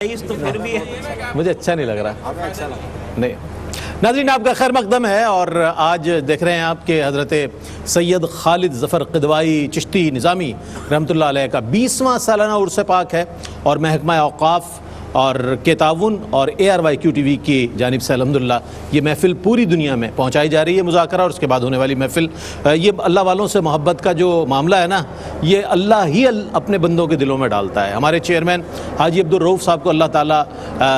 تو پھر بھی مجھے اچھا نہیں لگ رہا نہیں۔ ناظرین آپ کا خیر مقدم ہے، اور آج دیکھ رہے ہیں آپ کے حضرت سید خالد ظفر قدوائی چشتی نظامی رحمۃ اللہ علیہ کا 20واں سالانہ عرس پاک ہے، اور محکمہ اوقاف اور کے تعاون اور ARYQ-TV کی جانب سے الحمدللہ یہ محفل پوری دنیا میں پہنچائی جا رہی ہے، مذاکرہ اور اس کے بعد ہونے والی محفل۔ یہ اللہ والوں سے محبت کا جو معاملہ ہے نا، یہ اللہ ہی اپنے بندوں کے دلوں میں ڈالتا ہے۔ ہمارے چیئرمین حاجی عبدالرؤف صاحب کو اللہ تعالیٰ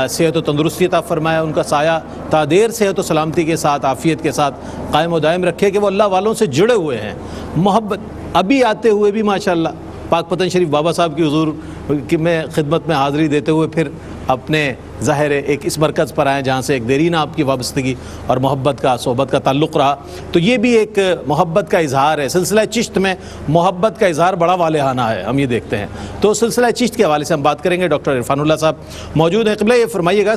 صحت و تندرستی عطا فرمائے، ان کا سایہ تا دیر صحت و سلامتی کے ساتھ، عافیت کے ساتھ قائم و دائم رکھے کہ وہ اللہ والوں سے جڑے ہوئے ہیں۔ محبت ابھی آتے ہوئے بھی ماشاءاللہ پاک پتن شریف بابا صاحب کی حضور کی میں خدمت میں حاضری دیتے ہوئے پھر اپنے ظاہر ایک اس مرکز پر آئیں جہاں سے ایک دیرینہ آپ کی وابستگی اور محبت کا صحبت کا تعلق رہا، تو یہ بھی ایک محبت کا اظہار ہے۔ سلسلہ چشت میں محبت کا اظہار بڑا والہانہ ہے، ہم یہ دیکھتے ہیں۔ تو سلسلہ چشت کے حوالے سے ہم بات کریں گے، ڈاکٹر عرفان اللہ صاحب موجود ہیں۔ قبلہ یہ فرمائیے گا،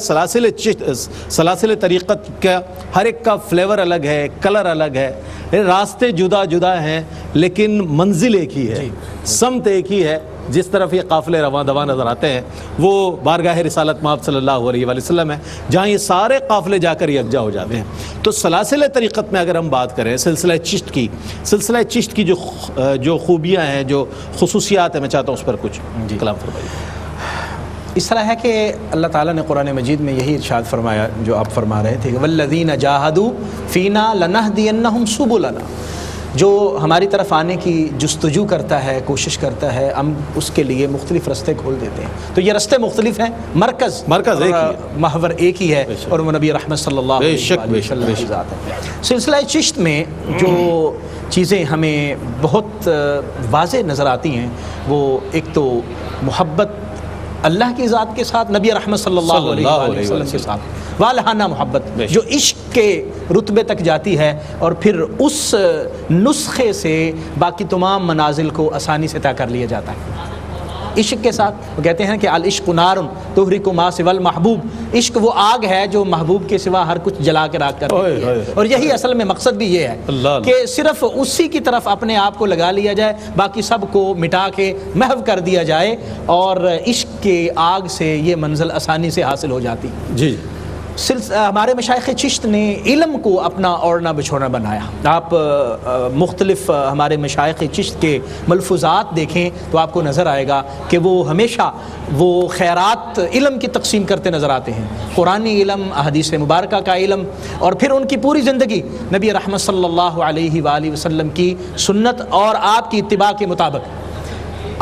سلاسل طریقت کا ہر ایک کا فلیور الگ ہے، کلر الگ ہے، راستے جدا جدا ہیں، لیکن منزل ایک ہی ہے، سمت ایک ہی ہے۔ جس طرف یہ قافلے رواں دواں نظر آتے ہیں وہ بارگاہ رسالت مآب صلی اللہ علیہ وآلہ وسلم ہے، جہاں یہ سارے قافلے جا کر یکجا ہو جاتے ہیں۔ تو سلاسل طریقت میں اگر ہم بات کریں سلسلہ چشت کی جو خوبیاں ہیں، جو خصوصیات ہیں، میں چاہتا ہوں اس پر کچھ کلام فرمائیے۔ اس طرح ہے کہ اللہ تعالیٰ نے قرآن مجید میں یہی ارشاد فرمایا جو آپ فرما رہے تھے، والذین جاہدوا فینا لنہدینہم سبلنا، جو ہماری طرف آنے کی جستجو کرتا ہے، کوشش کرتا ہے، ہم اس کے لیے مختلف رستے کھول دیتے ہیں۔ تو یہ رستے مختلف ہیں، مرکز ایک ہی ہے، محور ایک ہی ہے، اور وہ نبی رحمت صلی اللہ علیہ وسلم کی ذات ہے۔ سلسلہ چشت میں جو چیزیں ہمیں بہت واضح نظر آتی ہیں، وہ ایک تو محبت اللہ کی ذات کے ساتھ، نبی رحمت صلی اللہ علیہ وسلم کے ساتھ والہانہ محبت جو عشق کے رتبے تک جاتی ہے، اور پھر اس نسخے سے باقی تمام منازل کو آسانی سے طے کر لیا جاتا ہے۔ عشق کے ساتھ وہ کہتے ہیں کہ العشق نار تحرق ما سوى المحبوب، عشق وہ آگ ہے جو محبوب کے سوا ہر کچھ جلا کے راکھ کر دیتی ہے، اور یہی اصل میں مقصد بھی یہ ہے کہ صرف اسی کی طرف اپنے آپ کو لگا لیا جائے، باقی سب کو مٹا کے محو کر دیا جائے، اور عشق کے آگ سے یہ منزل آسانی سے حاصل ہو جاتی۔ جی ہمارے مشائخ چشت نے علم کو اپنا اوڑھنا بچھونا بنایا۔ آپ مختلف ہمارے مشائخ چشت کے ملفوظات دیکھیں تو آپ کو نظر آئے گا کہ وہ ہمیشہ وہ خیرات علم کی تقسیم کرتے نظر آتے ہیں، قرآنی علم، احادیث مبارکہ کا علم، اور پھر ان کی پوری زندگی نبی رحمت صلی اللہ علیہ وآلہ وسلم کی سنت اور آپ کی اتباع کے مطابق۔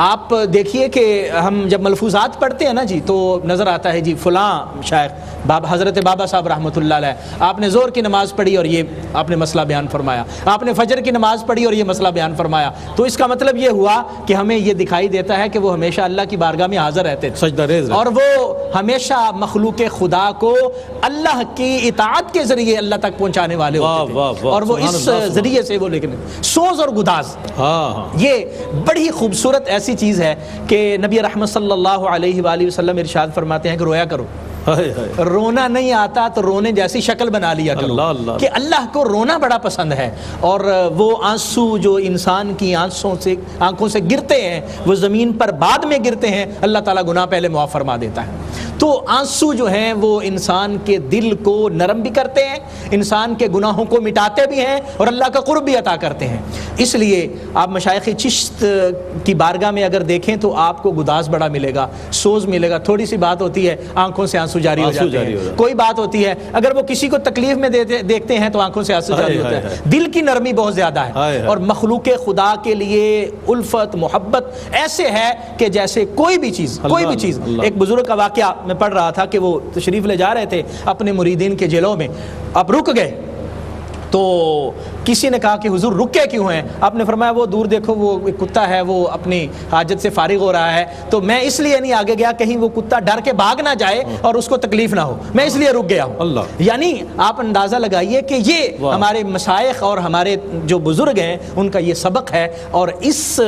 آپ دیکھیے کہ ہم جب ملفوظات پڑھتے ہیں نا جی، تو نظر آتا ہے جی فلاں شیخ حضرت بابا صاحب رحمۃ اللہ علیہ، آپ نے ظہر کی نماز پڑھی اور یہ آپ نے مسئلہ بیان فرمایا، آپ نے فجر کی نماز پڑھی اور یہ مسئلہ بیان فرمایا۔ تو اس کا مطلب یہ ہوا کہ ہمیں یہ دکھائی دیتا ہے کہ وہ ہمیشہ اللہ کی بارگاہ میں حاضر رہتے تھے، سجدہ ریز، اور وہ ہمیشہ مخلوق خدا کو اللہ کی اطاعت کے ذریعے اللہ تک پہنچانے والے ہوتے تھے، اور وہ اس ذریعے سے وہ لیکن سوز اور گداز، یہ بڑی خوبصورت ایسی چیز ہے کہ نبی رحمت صلی اللہ علیہ وآلہ وسلم ارشاد فرماتے ہیں کہ رویا کرو، رونا نہیں آتا تو رونے جیسی شکل بنا لیا کرو، کہ اللہ کو رونا بڑا پسند ہے، اور وہ آنسو جو انسان کی آنکھوں سے گرتے ہیں وہ زمین پر بعد میں گرتے ہیں، اللہ تعالیٰ گناہ پہلے معاف فرما دیتا ہے۔ تو آنسو جو ہیں وہ انسان کے دل کو نرم بھی کرتے ہیں، انسان کے گناہوں کو مٹاتے بھی ہیں، اور اللہ کا قرب بھی عطا کرتے ہیں۔ اس لیے آپ مشائخ چشت کی بارگاہ میں اگر دیکھیں تو آپ کو گداز بڑا ملے گا، سوز ملے گا، تھوڑی سی بات ہوتی ہے آنکھوں سے آنسو جاری ہو جاتے ہیں، کوئی بات ہوتی ہے اگر وہ کسی کو تکلیف میں دیکھتے ہیں تو آنکھوں سے آنسو جاری ہوتا ہے، دل کی نرمی بہت زیادہ ہے، اور مخلوق خدا کے لیے الفت محبت ایسے ہے کہ جیسے کوئی بھی چیز۔ ایک بزرگ کا واقعہ میں پڑھ رہا تھا کہ وہ تشریف لے جا رہے تھے اپنے مریدین کے جیلوں میں، اب رک گئے تو کسی نے کہا کہ حضور رکے کیوں ہیں؟ آپ نے فرمایا وہ دور دیکھو، وہ ایک کتا ہے، وہ اپنی حاجت سے فارغ ہو رہا ہے، تو میں اس لیے نہیں آگے گیا کہیں وہ کتا ڈر کے بھاگ نہ جائے اور اس کو تکلیف نہ ہو، میں اس لیے رک گیا ہوں۔ یعنی آپ اندازہ لگائیے کہ یہ ہمارے مشائخ اور ہمارے جو بزرگ ہیں ان کا یہ سبق ہے، اور اس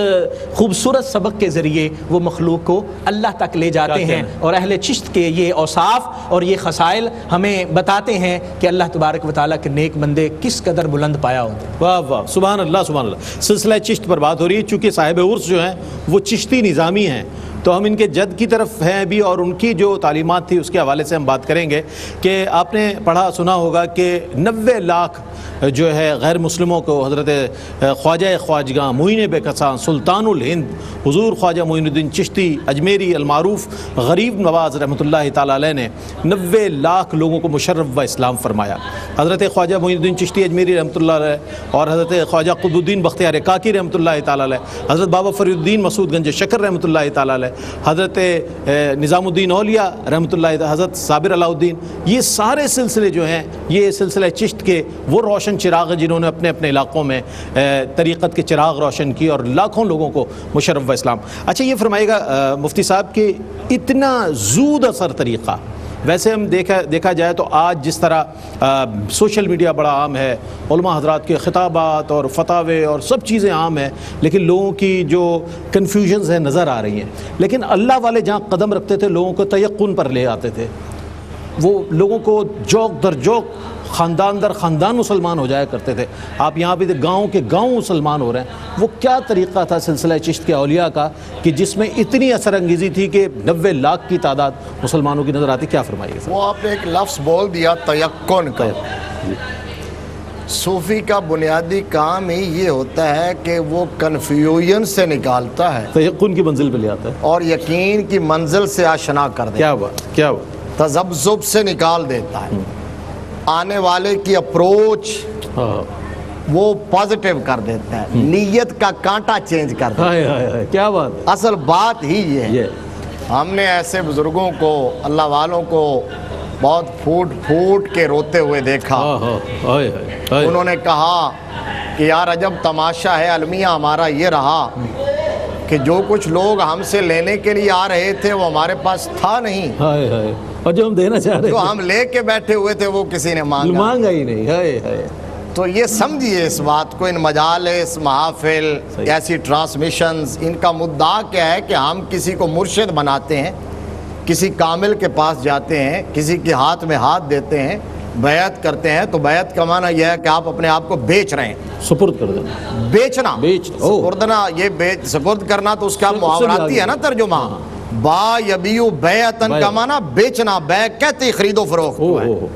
خوبصورت سبق کے ذریعے وہ مخلوق کو اللہ تک لے جاتے ہیں، اور اہل چشت کے یہ اوصاف اور یہ خصائل ہمیں بتاتے ہیں کہ اللہ تبارک و تعالیٰ کے نیک بندے کس قدر بلند پایا ہوتے ہیں۔ واہ واہ، سبحان اللہ سبحان اللہ۔ سلسلہ چشت پر بات ہو رہی ہے، چونکہ صاحب عرس جو ہیں وہ چشتی نظامی ہیں، تو ہم ان کے جد کی طرف ہیں بھی، اور ان کی جو تعلیمات تھی اس کے حوالے سے ہم بات کریں گے کہ آپ نے پڑھا سنا ہوگا کہ 90 لاکھ جو ہے غیر مسلموں کو حضرت خواجہ خواجگاں معین بے کساں سلطان الہند حضور خواجہ معین الدین چشتی اجمیری المعروف غریب نواز رحمۃ اللہ تعالیٰ علیہ نے 90 لاکھ لوگوں کو مشرف و اسلام فرمایا. حضرت خواجہ معین الدین چشتی اجمیری رحمۃ اللہ علیہ اور حضرت خواجہ قطب الدین بختیار کاکی رحمۃ اللہ تعالیٰ علیہ، حضرت بابا فرید الدین مسعود گنج شکر رحمۃ اللہ تعالیٰ علیہ، حضرت نظام الدین اولیاء رحمۃ اللہ علیہ، حضرت صابر علاء الدین، یہ سارے سلسلے جو ہیں یہ سلسلہ چشت کے وہ روشن چراغ ہیں جنہوں نے اپنے اپنے علاقوں میں طریقت کے چراغ روشن کی اور لاکھوں لوگوں کو مشرف و اسلام. اچھا یہ فرمائے گا مفتی صاحب کہ اتنا زود اثر طریقہ، ویسے ہم دیکھا جائے تو آج جس طرح سوشل میڈیا بڑا عام ہے، علماء حضرات کے خطابات اور فتاوے اور سب چیزیں عام ہیں، لیکن لوگوں کی جو کنفیوژنز ہیں نظر آ رہی ہیں. لیکن اللہ والے جہاں قدم رکھتے تھے لوگوں کو تیقن پر لے آتے تھے، وہ لوگوں کو جوک در جوک خاندان در خاندان مسلمان ہو جایا کرتے تھے. آپ یہاں پہ گاؤں کے گاؤں مسلمان ہو رہے ہیں. وہ کیا طریقہ تھا سلسلہ چشت کے اولیاء کا کہ جس میں اتنی اثر انگیزی تھی کہ 90 لاکھ کی تعداد مسلمانوں کی نظر آتی؟ کیا فرمائیے سر؟ وہ آپ نے ایک لفظ بول دیا تیقن کا. صوفی کا بنیادی کام ہی یہ ہوتا ہے کہ وہ کنفیوژن سے نکالتا ہے، تیقن کی منزل پہ لے آتا ہے اور یقین کی منزل سے آشنا کر دیتا ہے. کیا ہوا تذبذب سے نکال دیتا ہے. آنے والے کی اپروچ وہ پازیٹیو کر دیتا ہے، نیت کا کانٹا چینج کر دیتا ہے. کیا بات، اصل بات ہی یہ ہے. ہم نے ایسے بزرگوں کو، اللہ والوں کو بہت پھوٹ پھوٹ کے روتے ہوئے دیکھا. انہوں نے کہا کہ یار عجب تماشا ہے، المیہ ہمارا یہ رہا کہ جو کچھ لوگ ہم سے لینے کے لیے آ رہے تھے وہ ہمارے پاس تھا نہیں، اور جو ہم دینا چاہ رہے جو ہم لے کے بیٹھے ہوئے تھے وہ کسی نے مانگا ہی نہیں. تو یہ سمجھیے اس بات کو، ان مجالس، محافل، ایسی ٹرانسمیشنز، ان کا مدعا کیا ہے کہ ہم کسی کو مرشد بناتے ہیں، کسی کامل کے پاس جاتے ہیں، کسی کے ہاتھ میں ہاتھ دیتے ہیں، بیعت کرتے ہیں. تو بیعت کا معنی یہ ہے کہ آپ اپنے آپ کو بیچ رہے ہیں، سپرد کر دینا. بیچنا، سپردنا، یہ سپرد کرنا تو اس کا محاوراتی ہے نا ترجمہ. با یبیو بیعتن کا معنی بیچنا، بیع کہتے خرید و فروخت ہے.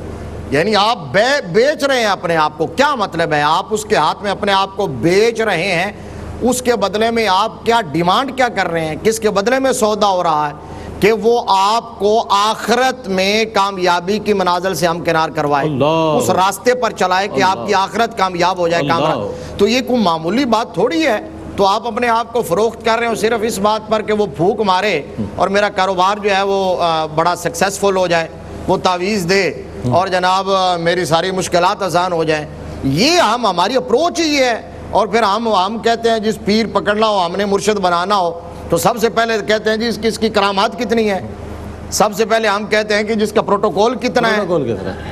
یعنی آپ بیچ رہے ہیں اپنے آپ کو. کیا مطلب ہے؟ آپ اس کے ہاتھ میں اپنے آپ کو بیچ رہے ہیں، اس کے بدلے میں آپ کیا ڈیمانڈ کیا کر رہے ہیں؟ کس کے بدلے میں سودا ہو رہا ہے؟ کہ وہ آپ کو آخرت میں کامیابی کی منازل سے ہمکنار کروائے، اس راستے پر چلائے کہ آپ کی آخرت کامیاب ہو جائے. تو یہ کوئی معمولی بات تھوڑی ہے. تو آپ اپنے آپ کو فروخت کر رہے ہو صرف اس بات پر کہ وہ پھونک مارے اور میرا کاروبار جو ہے وہ بڑا سکسیسفل ہو جائے، وہ تعویذ دے اور جناب میری ساری مشکلات آسان ہو جائیں. یہ ہماری اپروچ ہی ہے. اور پھر ہم کہتے ہیں جس پیر پکڑنا ہو، ہم نے مرشد بنانا ہو، تو سب سے پہلے کہتے ہیں جی اس کی کرامات کتنی ہے. سب سے پہلے ہم کہتے ہیں کہ جس کا پروٹوکول کتنا ہے.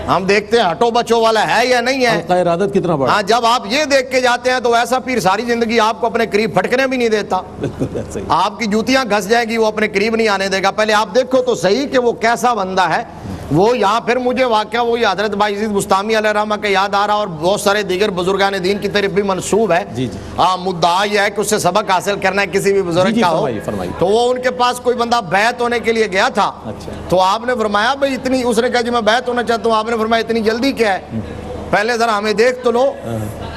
ہم دیکھتے ہیں ہٹو بچو والا ہے یا نہیں ہے، ارادت کتنا بڑا. ہاں جب آپ یہ دیکھ کے جاتے ہیں تو ایسا پیر ساری زندگی آپ کو اپنے قریب پھٹکنے بھی نہیں دیتا. آپ کی جوتیاں گھس جائیں گی، وہ اپنے قریب نہیں آنے دے گا. پہلے آپ دیکھو تو صحیح کہ وہ کیسا بندہ ہے. وہ یہاں پھر مجھے واقعہ وہی حضرت بایزید بستامی علیہ الرحمہ کا یاد آ رہا، اور بہت سارے دیگر بزرگان دین کی طرف بھی منسوب ہے. مدعا یہ ہے کہ اس سے سبق حاصل کرنا ہے کسی بھی بزرگ کا ہو. تو وہ ان کے پاس کوئی بندہ بیعت ہونے کے لیے گیا تھا. تو آپ نے فرمایا بھائی اتنی، اس نے کہا جی میں بیعت ہونا چاہتا ہوں. آپ نے فرمایا اتنی جلدی کیا ہے؟ پہلے ذرا ہمیں دیکھ تو لو.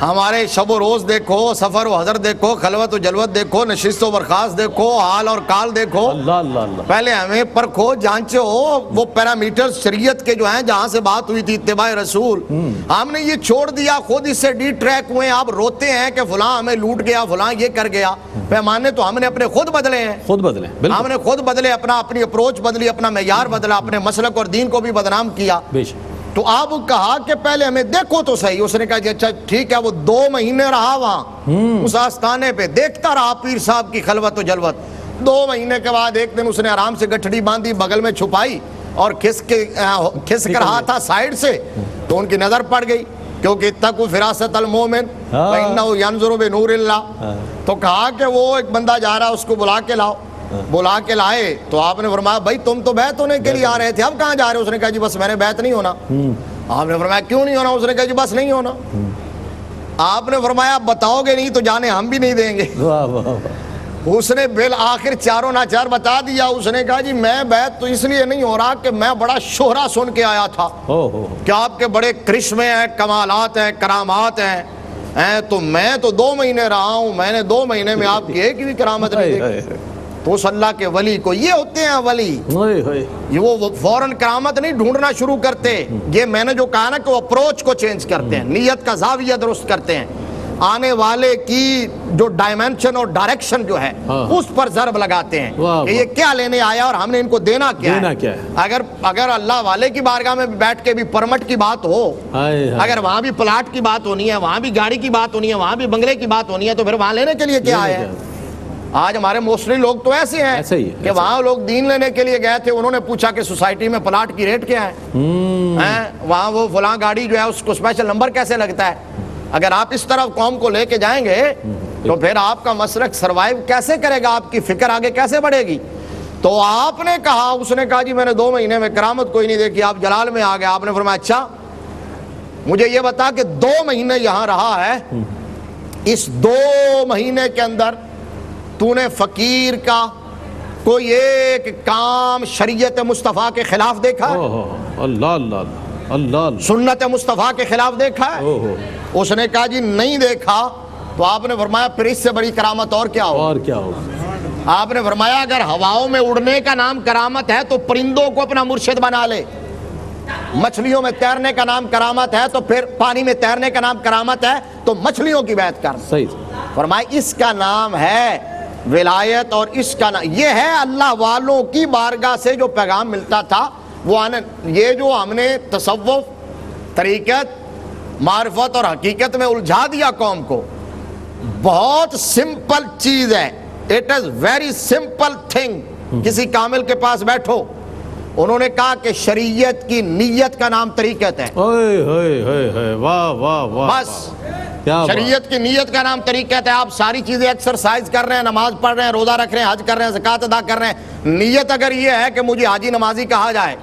ہمارے شب و روز دیکھو، سفر و حضر دیکھو، خلوت و جلوت دیکھو، نشست و برخاست دیکھو، حال اور کال دیکھو. پہلے ہمیں پرکھو، جانچو وہ پیرامیٹر شریعت کے جو ہیں جہاں سے بات ہوئی تھی اتباع رسول. ہم نے یہ چھوڑ دیا، خود اس سے ڈی ٹریک ہوئے. آپ روتے ہیں کہ فلاں ہمیں لوٹ گیا، فلاں یہ کر گیا. پیمانے تو ہم نے اپنے خود بدلے ہیں، ہم نے خود بدلے، اپنی اپروچ بدلی، اپنا معیار بدلا، اپنے مسلک اور دین کو بھی بدنام کیا. تو آپ کہا کہ پہلے ہمیں دیکھو تو صحیح. اس نے کہا جی اچھا ٹھیک ہے. وہ 2 مہینے رہا وہاں اس آستانے پہ، دیکھتا رہا پیر صاحب کی خلوت و جلوت. 2 مہینے کے بعد ایک دن اس نے آرام سے گٹھڑی باندھی، بغل میں چھپائی اور کھسک رہا تھا سائیڈ سے. تو ان کی نظر پڑ گئی، کیونکہ اتقوا فراست المومن فإنہ ینظر بنور اللہ. تو کہا کہ وہ ایک بندہ جا رہا، اس کو بلا کے لاؤ. بلا کے لائے تو آپ نے فرمایا بھائی تم تو بیعت ہونے کے لیے آ رہے تھے، اب کہاں جا رہے ہو؟ اس نے کہا جی بس میں نے بیعت نہیں ہونا. آپ نے فرمایا کیوں نہیں ہونا؟ اس نے کہا جی بس نہیں ہونا. آپ نے فرمایا بتاؤ گے نہیں تو جانے ہم بھی نہیں دیں گے. اس نے بالآخر چاروں ناچار بتا دیا. اس نے کہا جی میں بیعت تو اس لیے نہیں ہو رہا کہ میں بڑا شہرہ سن کے آیا تھا کہ آپ کے بڑے کرشمے ہیں, کمالات ہیں, کرامات ہیں, تو میں تو 2 مہینے رہا ہوں, میں نے 2 مہینے میں آپ کی ایک بھی کرامت نہیں دیکھی. تو اس اللہ کے ولی کو, یہ ہوتے ہیں ولی, یہ وہ فوراً کرامت نہیں ڈھونڈنا شروع کرتے. یہ میں نے جو کہا نا کہ وہ اپروچ کو چینج کرتے ہیں, نیت کا زاویہ درست کرتے ہیں, آنے والے کی جو ڈائمنشن اور ڈائریکشن جو ہے اس پر ضرب لگاتے ہیں کہ یہ کیا لینے آیا اور ہم نے ان کو دینا کیا ہے. اگر اللہ والے کی بارگاہ میں بیٹھ کے بھی پرمٹ کی بات ہو, اگر وہاں بھی پلاٹ کی بات ہونی ہے, وہاں بھی گاڑی کی بات ہونی ہے, وہاں بھی بنگلے کی بات ہونی ہے, تو پھر وہاں لینے کے لیے کیا ہے؟ آج ہمارے موسٹلی لوگ تو ایسے ہیں کہ وہاں لوگ دین لینے کے لیے گئے تھے, انہوں نے پوچھا کہ سوسائٹی میں پلاٹ کی ریٹ کیا ہے, وہاں وہ فلاں گاڑی جو ہے اس کو اسپیشل نمبر کیسے لگتا ہے. اگر آپ اس طرف قوم کو لے کے جائیں گے تو پھر آپ کا مسلک سروائیو کیسے کرے گا, آپ کی فکر آگے کیسے بڑھے گی. تو آپ نے کہا, اس نے کہا جی میں نے 2 مہینے میں کرامت کوئی نہیں دیکھی. آپ جلال میں آ گئے, آپ نے فرمایا اچھا مجھے یہ بتا کہ 2 مہینے یہاں رہا ہے, اس 2 مہینے کے اندر تو نے فقیر کا کوئی ایک کام شریعت مصطفیٰ کے خلاف دیکھا ہے؟ اللہ اللہ اللہ, سنت مصطفیٰ کے خلاف دیکھا ہے؟ اس نے کہا جی نہیں دیکھا. تو آپ نے فرمایا پھر اس سے بڑی کرامت اور کیا ہو؟ آپ نے فرمایا اگر ہواؤں میں اڑنے کا نام کرامت ہے تو پرندوں کو اپنا مرشد بنا لے, مچھلیوں میں تیرنے کا نام کرامت ہے تو پھر پانی میں تیرنے کا نام کرامت ہے تو مچھلیوں کی بیعت کر. فرمایا اس کا نام ہے ولایت, اور اس کا نام یہ ہے اللہ والوں کی بارگاہ سے جو پیغام ملتا تھا وہ یہ جو ہم نے تصوف, طریقت, معرفت اور حقیقت میں الجھا دیا قوم کو, بہت سمپل چیز ہے. It is very simple thing. کسی کامل کے پاس بیٹھو, انہوں نے کہا کہ شریعت کی نیت کا نام طریقت ہے. بس شریعت کی نیت کا نام طریقت ہے. آپ ساری چیزیں ایکسرسائز کر رہے ہیں, نماز پڑھ رہے ہیں, روزہ رکھ رہے ہیں, حج کر رہے ہیں, زکوٰۃ ادا کر رہے ہیں, نیت اگر یہ ہے کہ مجھے حاجی نمازی کہا جائے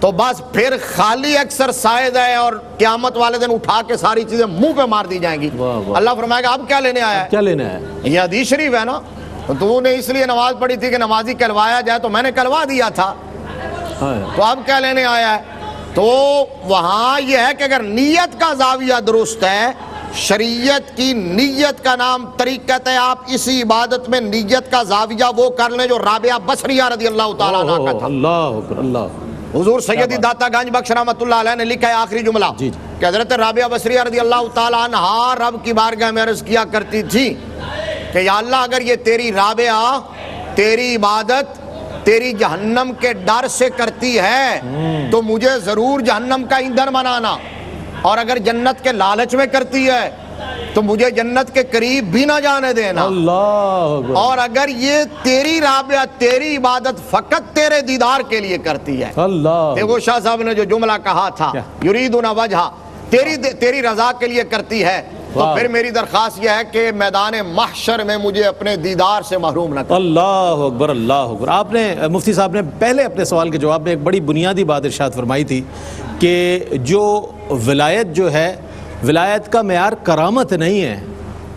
تو بس پھر خالی ایکسرسائز ہے, اور قیامت والے دن اٹھا کے ساری چیزیں منہ پہ مار دی جائیں گی. اللہ فرمائے گا اب کیا لینے آیا ہے؟ کیا لینا ہے؟ یہ حدیث شریف ہے نا, تو نے اس لیے نماز پڑھی تھی کہ نمازی کہلوایا جائے, تو میں نے کہلوا دیا تھا, تو اب کیا لینے آیا ہے؟ تو وہاں یہ ہے کہ اگر نیت کا زاویہ درست ہے, شریعت کی نیت کا نام طریقت ہے, آپ اسی عبادت میں نیت کا زاویہ وہ کر لیں جو رابعہ بصریہ رضی اللہ تعالیٰ عنہ کا تھا. اللہ حضور سیدی داتا گنج بخش رحمۃ اللہ علیہ نے لکھا ہے آخری جملہ کہ حضرت رابعہ بصریہ رضی اللہ تعالیٰ عنہ رب کی بارگاہ میں عرض کیا کرتی تھی کہ یا اللہ اگر یہ تیری رابعہ تیری عبادت تیری جہنم کے ڈر سے کرتی ہے تو مجھے ضرور جہنم کا ایندھن بنانا, اور اگر جنت کے لالچ میں کرتی ہے تو مجھے جنت کے قریب بھی نہ جانے دینا. اللہ, اور اگر یہ تیری رابعہ تیری عبادت فقط تیرے دیدار کے لیے کرتی ہے, اللہ دیکھو شاہ صاحب نے جو جملہ کہا تھا یریدون وجہ, تیری رضا کے لیے کرتی ہے, تو پھر میری درخواست یہ ہے کہ میدان محشر میں مجھے اپنے دیدار سے محروم نہ کر. اللہ اکبر, اللہ اکبر. آپ نے مفتی صاحب نے پہلے اپنے سوال کے جواب میں ایک بڑی بنیادی بات ارشاد فرمائی تھی کہ جو ولایت جو ہے, ولایت کا معیار کرامت نہیں ہے,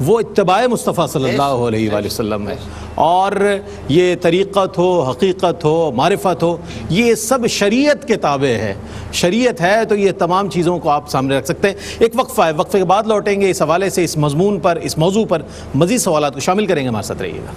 وہ اتباع مصطفیٰ صلی اللہ علیہ وآلہ وسلم ہے, اور یہ طریقت ہو, حقیقت ہو, معرفت ہو, یہ سب شریعت کے تابع ہے. شریعت ہے تو یہ تمام چیزوں کو آپ سامنے رکھ سکتے ہیں. ایک وقفہ ہے, وقفے کے بعد لوٹیں گے, اس حوالے سے اس مضمون پر, اس موضوع پر مزید سوالات کو شامل کریں گے. ہمارے ساتھ رہیے گا.